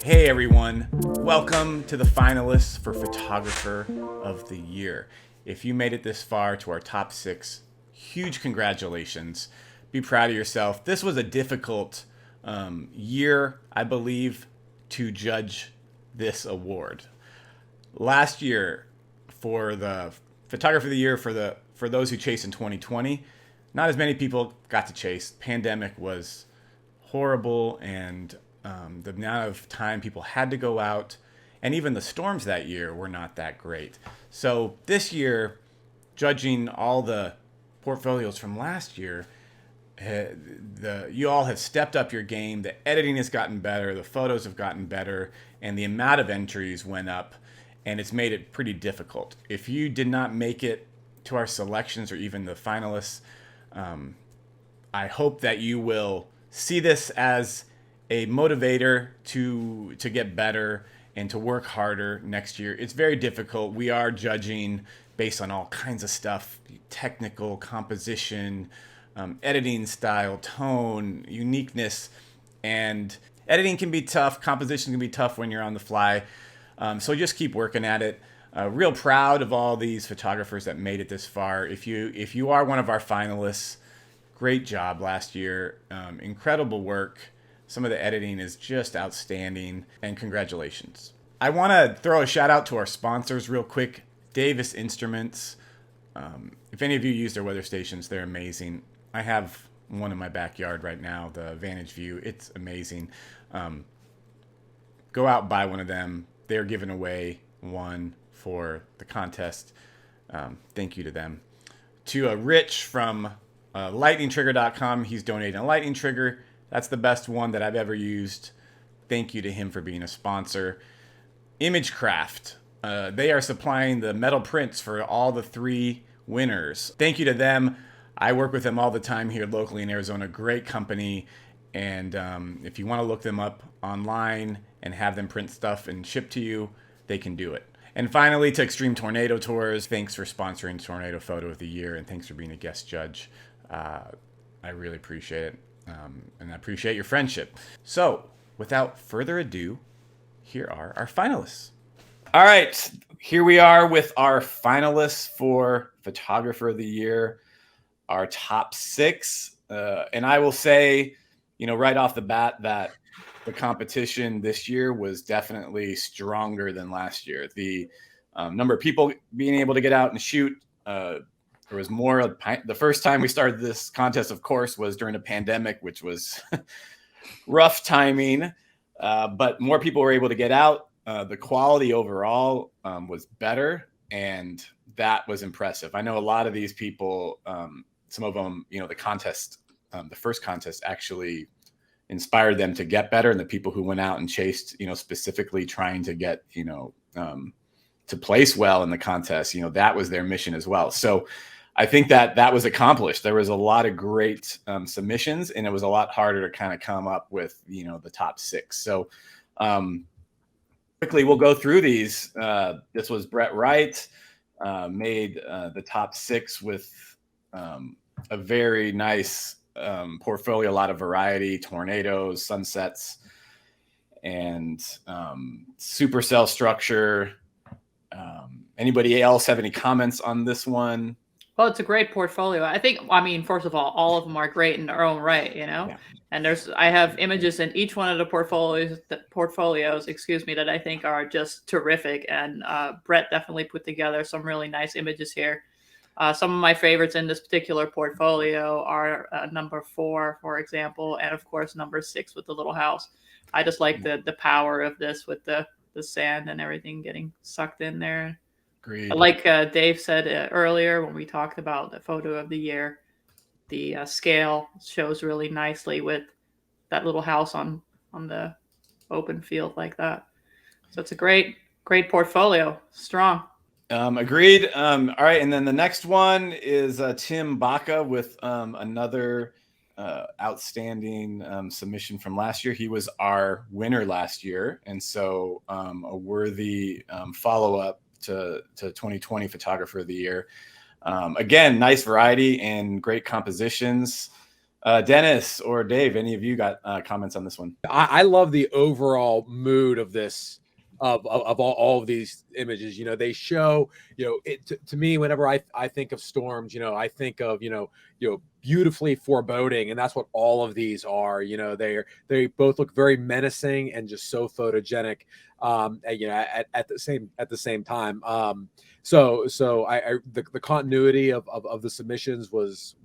Hey everyone, welcome to the finalists for Photographer of the Year. If you made it this far to our top 6, huge congratulations. Be proud of yourself. This was a difficult year, I believe, to judge this award. Last year, for the Photographer of the Year for those who chased in 2020, not as many people got to chase. Pandemic was horrible, and the amount of time people had to go out, and even the storms that year were not that great. So this year, judging all the portfolios from last year, you all have stepped up your game. The editing has gotten better, the photos have gotten better, and the amount of entries went up, and it's made it pretty difficult. If you did not make it to our selections or even the finalists, I hope that you will see this as a motivator to get better and to work harder next year. It's very difficult. We are judging based on all kinds of stuff: technical, composition, editing style, tone, uniqueness, and editing can be tough. Composition can be tough when you're on the fly. So just keep working at it. Real proud of all these photographers that made it this far. If you are one of our finalists, great job last year. Incredible work. Some of the editing is just outstanding, and congratulations. I want to throw a shout out to our sponsors real quick. Davis Instruments. If any of you use their weather stations, they're amazing. I have one in my backyard right now, the Vantage View. It's amazing. Go out and buy one of them. They're giving away one for the contest. Thank you to them. To Rich from lightningtrigger.com. He's donating a lightning trigger. That's the best one that I've ever used. Thank you to him for being a sponsor. Imagecraft. They are supplying the metal prints for all the 3 winners. Thank you to them. I work with them all the time here locally in Arizona. Great company. And if you want to look them up online and have them print stuff and ship to you, they can do it. And finally, to Extreme Tornado Tours, thanks for sponsoring Tornado Photo of the Year, and thanks for being a guest judge. I really appreciate it, and I appreciate your friendship. So, without further ado, here are our finalists. All right, here we are with our finalists for Photographer of the Year, our top 6. And I will say, right off the bat that the competition this year was definitely stronger than last year. The number of people being able to get out and shoot, there was more. The first time we started this contest, of course, was during a pandemic, which was rough timing, but more people were able to get out. The quality overall was better, and that was impressive. I know a lot of these people, some of them, the contest, the first contest actually inspired them to get better, and the people who went out and chased, specifically trying to get, to place well in the contest, that was their mission as well. So I think that was accomplished. There was a lot of great submissions, and it was a lot harder to kind of come up with, the top 6. So quickly, we'll go through these. This was Brett Wright, made the top 6 with a very nice portfolio, a lot of variety, tornadoes, sunsets, and supercell structure. Anybody else have any comments on this one? Well, it's a great portfolio. First of all of them are great in their own right, Yeah. And I have images in each one of the portfolios, that I think are just terrific. And Brett definitely put together some really nice images here. Some of my favorites in this particular portfolio are number 4, for example, and of course number 6 with the little house. I just like the power of this with the sand and everything getting sucked in there. Agreed. Like Dave said earlier when we talked about the photo of the year, the scale shows really nicely with that little house on the open field like that. So it's a great portfolio. Strong. Agreed. All right, and then the next one is Tim Baca with another outstanding submission from last year. He was our winner last year, and so a worthy follow-up to 2020 Photographer of the Year. Again, nice variety and great compositions. Dennis or Dave, any of you got comments on this one? I love the overall mood of this, of all of these images. You know, they show, you know, it to me, whenever I think of storms, you know, I think of, you know, beautifully foreboding, and that's what all of these are. You know, they both look very menacing and just so photogenic, you know, at the same time. So the continuity of the submissions was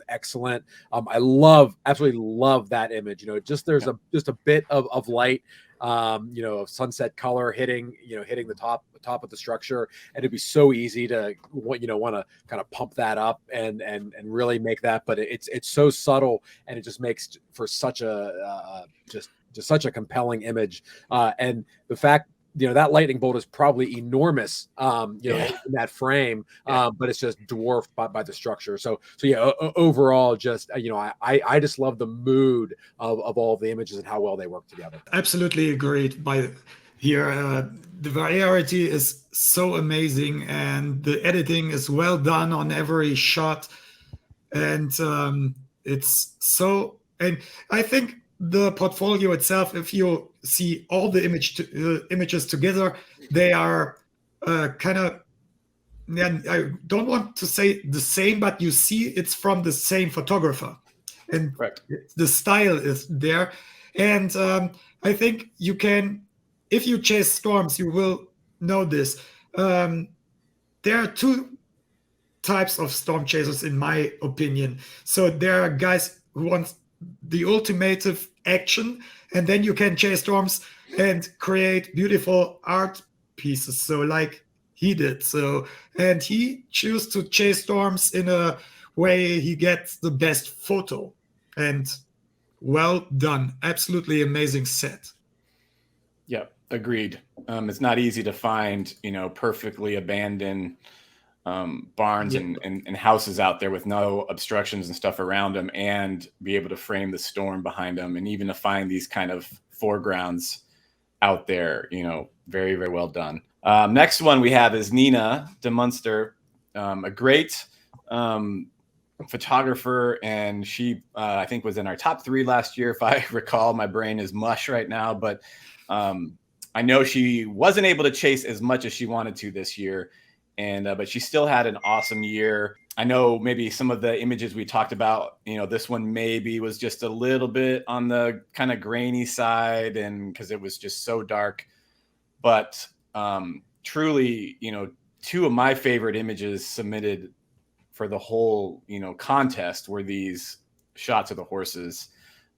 excellent. I absolutely love that image. You know, just there's just a bit of light, you know, of sunset color hitting the top of the structure, and it'd be so easy to want to kind of pump that up and really make that, but it's so subtle, and it just makes for such a just such a compelling image, and the fact, you know, that lightning bolt is probably enormous, you know, in that frame, but it's just dwarfed by the structure. So yeah, overall, just, you know, I just love the mood of all of the images and how well they work together. Absolutely agreed by here. The variety is so amazing, and the editing is well done on every shot, and it's so, and I think the portfolio itself, if you see all the images together, they are kind of, I don't want to say the same, but you see it's from the same photographer, and Correct. The style is there. And I think you can, if you chase storms, you will know this. There are two types of storm chasers, in my opinion. So there are guys who want the ultimative action, and then you can chase storms and create beautiful art pieces, so like he did. So, and he chose to chase storms in a way he gets the best photo, and well done. Absolutely amazing set. Yeah, agreed. It's not easy to find, you know, perfectly abandoned barns and houses out there with no obstructions and stuff around them, and be able to frame the storm behind them, and even to find these kind of foregrounds out there, you know, very, very well done. Next one we have is Nina de Munster, a great photographer, and she I think was in our top 3 last year, if I recall. My brain is mush right now, but I know she wasn't able to chase as much as she wanted to this year. And but she still had an awesome year. I know maybe some of the images we talked about, you know, this one maybe was just a little bit on the kind of grainy side, and because it was just so dark. But truly, you know, 2 of my favorite images submitted for the whole, you know, contest were these shots of the horses.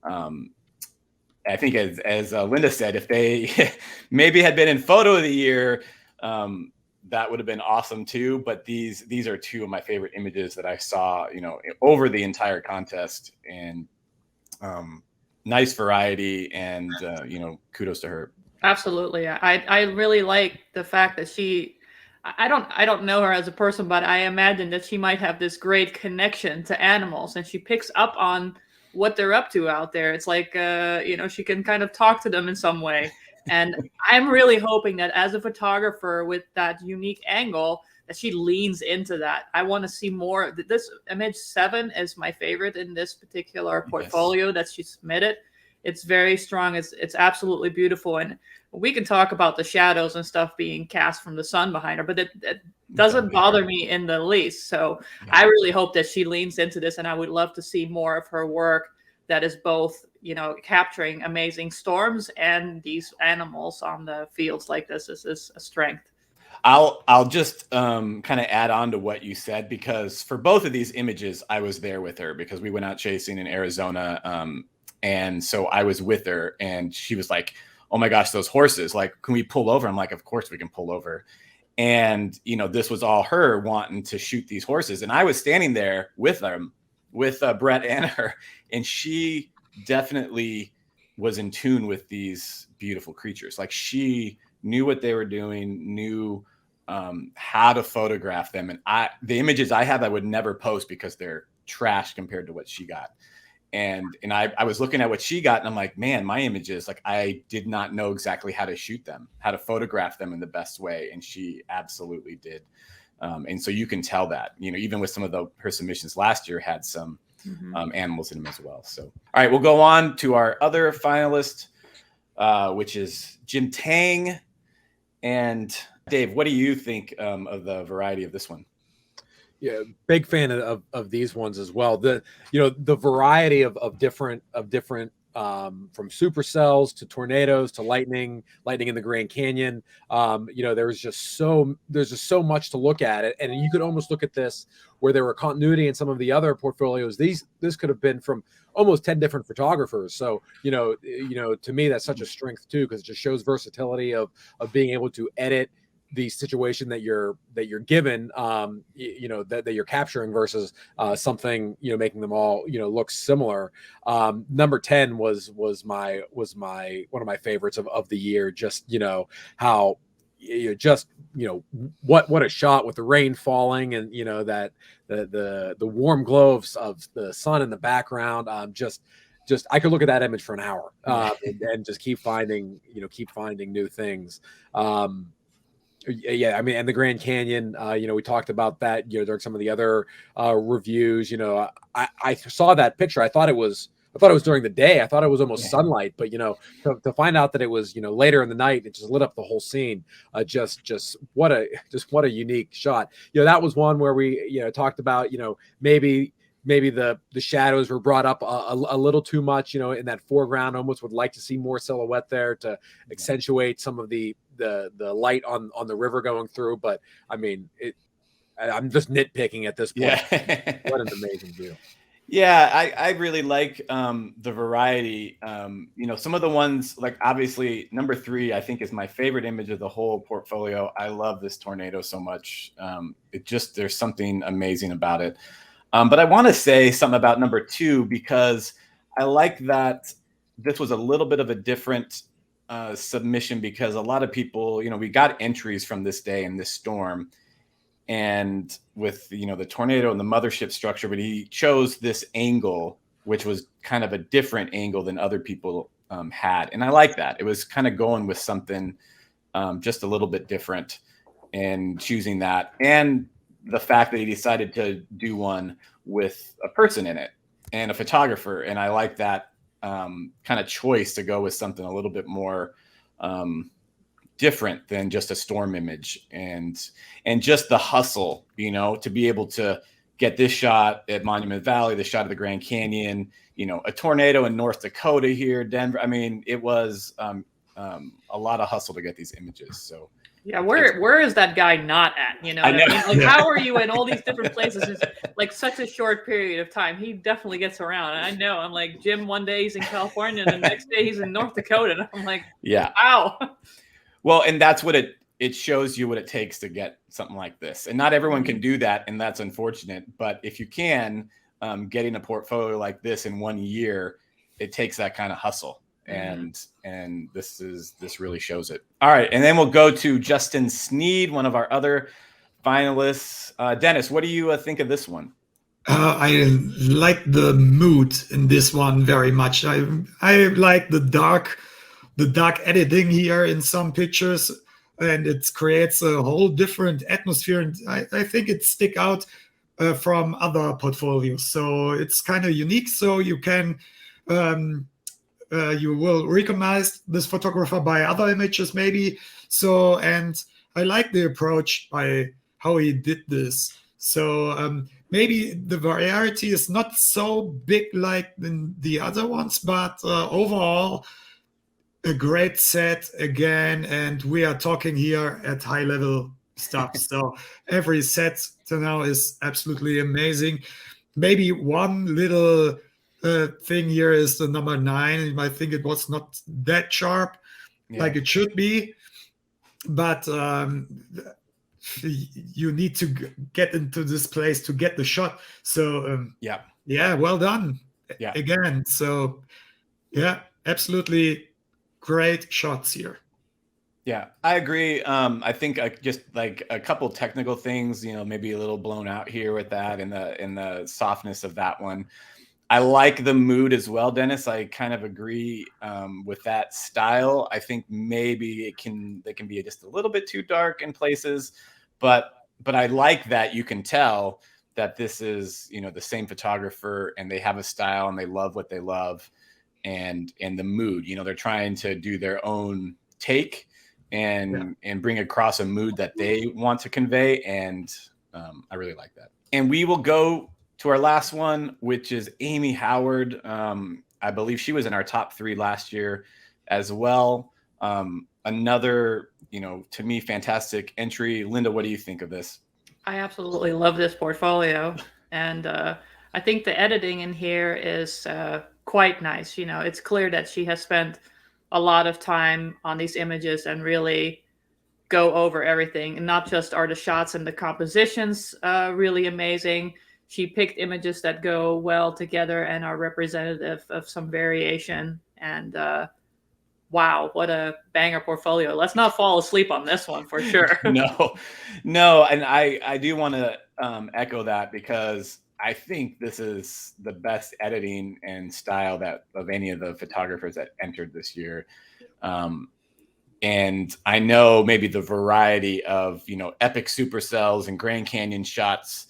I think as Linda said, if they maybe had been in photo of the year, that would have been awesome too. But these are 2 of my favorite images that I saw, you know, over the entire contest, and nice variety, and you know, kudos to her. Absolutely. I really like the fact that I don't know her as a person, but I imagine that she might have this great connection to animals, and she picks up on what they're up to out there. It's like, you know, she can kind of talk to them in some way. And I'm really hoping that as a photographer with that unique angle, that she leans into that. I want to see more. This image 7 is my favorite in this particular portfolio that she submitted. It's very strong. It's absolutely beautiful. And we can talk about the shadows and stuff being cast from the sun behind her, but it doesn't bother me in the least. So I really hope that she leans into this, and I would love to see more of her work that is both, you know, capturing amazing storms and these animals on the fields like this. This is a strength. I'll just kind of add on to what you said, because for both of these images, I was there with her because we went out chasing in Arizona. And so I was with her, and she was like, "Oh my gosh, those horses, like, can we pull over?" I'm like, "Of course we can pull over." And, you know, this was all her wanting to shoot these horses. And I was standing there with them, with Brett and her, and she definitely was in tune with these beautiful creatures. Like, she knew what they were doing, knew how to photograph them. And the images I have, I would never post because they're trash compared to what she got. And I was looking at what she got, and I'm like, man, my images, like, I did not know exactly how to shoot them, how to photograph them in the best way. And she absolutely did. And so you can tell that, you know, even with some of her submissions last year had some animals in them as well. So, all right, we'll go on to our other finalist, which is Jim Tang. And Dave, what do you think of the variety of this one? Yeah, big fan of these ones as well. The variety of different from supercells to tornadoes to lightning in the Grand Canyon. There's just so much to look at it, and you could almost look at this where there were continuity in some of the other portfolios. This could have been from almost 10 different photographers. So to me that's such a strength too, because it just shows versatility of being able to edit the situation that you're given, that you're capturing versus something, making them all, look similar. Number 10 was one of my favorites of the year. Just, how what a shot with the rain falling and, that the warm glow of the sun in the background. Just I could look at that image for an hour and just keep finding new things. Yeah, I mean, and the Grand Canyon, we talked about that, during some of the other reviews. I saw that picture. I thought it was during the day. I thought it was almost sunlight, but to find out that it was later in the night, it just lit up the whole scene. Just what a unique shot. That was one where we talked about maybe the shadows were brought up a little too much, in that foreground. Almost would like to see more silhouette there to accentuate some of the light on the river going through. But I mean, I'm just nitpicking at this point. Yeah. What an amazing view. Yeah, I really like the variety. Some of the ones, like obviously number 3, I think is my favorite image of the whole portfolio. I love this tornado so much. There's something amazing about it. But I want to say something about number 2, because I like that this was a little bit of a different submission, because a lot of people, we got entries from this day and this storm, and with, the tornado and the mothership structure, but he chose this angle, which was kind of a different angle than other people had. And I like that. It was kind of going with something just a little bit different and choosing that. And the fact that he decided to do one with a person in it and a photographer. And I like that kind of choice to go with something a little bit more different than just a storm image, and just the hustle, to be able to get this shot at Monument Valley, the shot of the Grand Canyon, a tornado in North Dakota here, Denver. I mean, it was a lot of hustle to get these images. So yeah, where is that guy not at? I know. Like, how are you in all these different places in like such a short period of time? He definitely gets around. And I know, I'm like, Jim, one day he's in California and the next day he's in North Dakota. And I'm like, yeah, wow. Well, and that's what it shows you what it takes to get something like this. And not everyone can do that, and that's unfortunate. But if you can, getting a portfolio like this in 1 year, it takes that kind of hustle. And this really shows it. All right, and then we'll go to Justin Sneed, one of our other finalists. Dennis, what do you think of this one? I like the mood in this one very much. I like the dark editing here in some pictures, and it creates a whole different atmosphere. And I think it stick out from other portfolios. So it's kind of unique. So you can you will recognize this photographer by other images maybe. So, and I like the approach by how he did this. So maybe the variety is not so big like in the other ones, but overall a great set again. And we are talking here at high level stuff. So every set to now is absolutely amazing. Maybe one little thing here is the number 9. I think it was not that sharp like it should be, but you need to get into this place to get the shot. So yeah, well done again. So yeah, absolutely great shots here. Yeah, I agree. I think just like a couple technical things, maybe a little blown out here with that and the softness of that one. I like the mood as well, Dennis. I kind of agree with that style. I think maybe they can be just a little bit too dark in places, but I like that you can tell that this is, you know, the same photographer and they have a style and they love what they love, and the mood, you know, they're trying to do their own take and bring across a mood that they want to convey. And I really like that. And we will go to our last one, which is Amy Howard. I believe she was in our top 3 last year as well. Another, you know, to me, fantastic entry. Linda, what do you think of this? I absolutely love this portfolio. And I think the editing in here is quite nice. You know, it's clear that she has spent a lot of time on these images and really go over everything. And not just are the shots and the compositions really amazing. She picked images that go well together and are representative of some variation. And wow, what a banger portfolio. Let's not fall asleep on this one for sure. No. And I do want to echo that, because I think this is the best editing and style that of any of the photographers that entered this year. And I know maybe the variety of, you know, epic supercells and Grand Canyon shots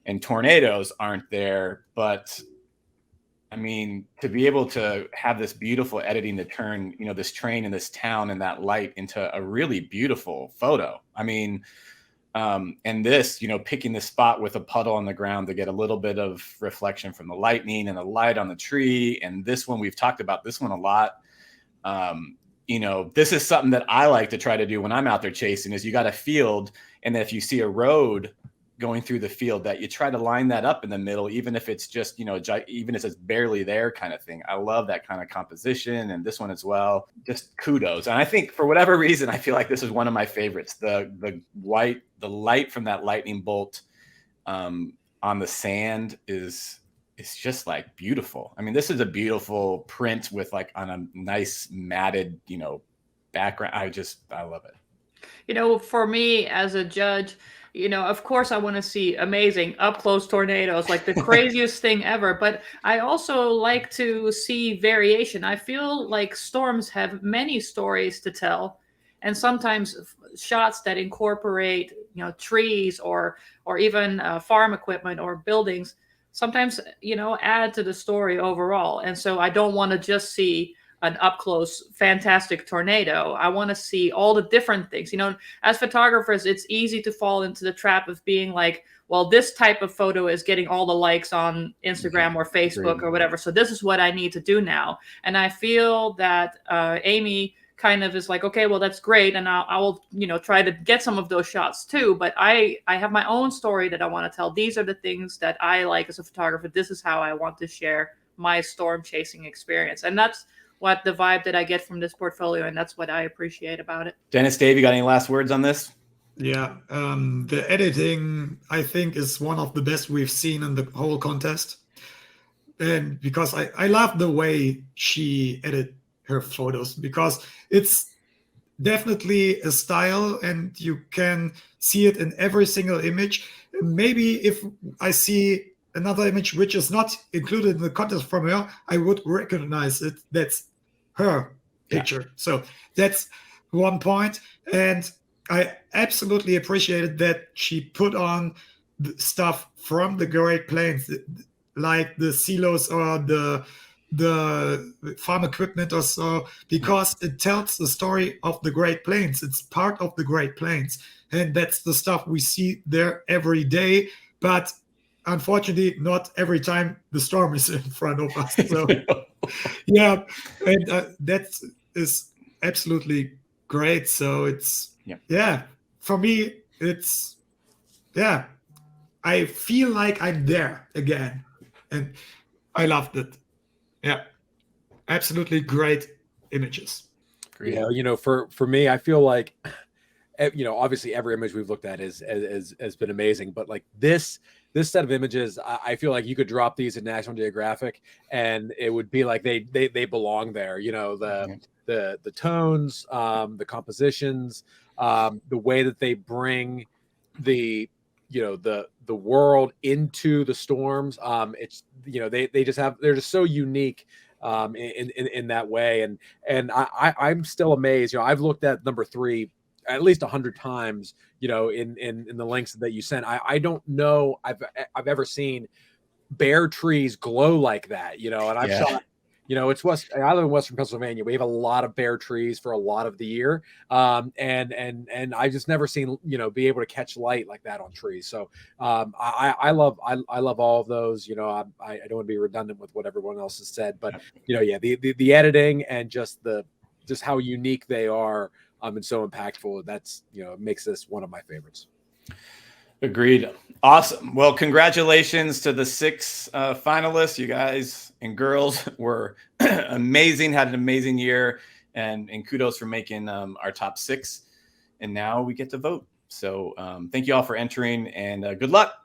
and tornadoes aren't there, but I mean, to be able to have this beautiful editing to turn, you know, this train and this town and that light into a really beautiful photo. I mean, and this, you know, picking the spot with a puddle on the ground to get a little bit of reflection from the lightning and the light on the tree. And this one, we've talked about this one a lot. You know, this is something that I like to try to do when I'm out there chasing, is you got a field, and if you see a road going through the field, that you try to line that up in the middle, even if it's just, you know, even if it's barely there kind of thing. I love that kind of composition, and this one as well. Just kudos. And I think for whatever reason, I feel like this is one of my favorites. The light from that lightning bolt on the sand is just like beautiful. I mean, this is a beautiful print with like on a nice matted, you know, background. I love it. You know, for me as a judge, you know, of course I want to see amazing up close tornadoes, like the craziest thing ever. But I also like to see variation. I feel like storms have many stories to tell, and sometimes shots that incorporate, you know, trees or even farm equipment or buildings sometimes, you know, add to the story overall. And so I don't want to just see an up close fantastic tornado. I want to see all the different things. You know, as photographers, it's easy to fall into the trap of being like, well, this type of photo is getting all the likes on Instagram or Facebook or whatever, so this is what I need to do now. And I feel that Amy kind of is like, okay, well, that's great, and I will, you know, try to get some of those shots too, but I have my own story that I want to tell. These are the things that I like as a photographer. This is how I want to share my storm chasing experience. And that's what the vibe that I get from this portfolio, and that's what I appreciate about it. Dennis, Dave, you got any last words on this? Yeah, the editing, I think, is one of the best we've seen in the whole contest. And because I love the way she edited her photos, because it's definitely a style and you can see it in every single image. Maybe if I see another image which is not included in the contest from her, I would recognize it. That's her picture. Yeah. So that's one point. And I absolutely appreciated that she put on the stuff from the Great Plains, like the silos or the farm equipment or so, because it tells the story of the Great Plains. It's part of the Great Plains. And that's the stuff we see there every day. But unfortunately, not every time the storm is in front of us. So, yeah, and that is absolutely great. So it's, for me, it's, I feel like I'm there again. And I loved it. Yeah, absolutely great images. Great. Yeah, you know, for me, I feel like, you know, obviously every image we've looked at has been amazing, but like this set of images, I feel like you could drop these in National Geographic and it would be like they belong there. You know, the tones, the compositions, the way that they bring the, you know, the world into the storms. It's, you know, they're just so unique in that way. And I'm still amazed. You know, I've looked at number 3 at least 100 times, you know, in the links that you sent. I don't know I've ever seen bare trees glow like that, you know, and I've shot, you know, I live in Western Pennsylvania. We have a lot of bare trees for a lot of the year. And I just never seen, you know, be able to catch light like that on trees. So I love all of those, you know. I don't want to be redundant with what everyone else has said, but you know, yeah, the editing and just how unique they are and so impactful. That's, you know, it makes this one of my favorites. Agreed. Awesome. Well, congratulations to the 6 finalists. You guys and girls were amazing, had an amazing year, and kudos for making our top 6. And now we get to vote. So thank you all for entering, and good luck.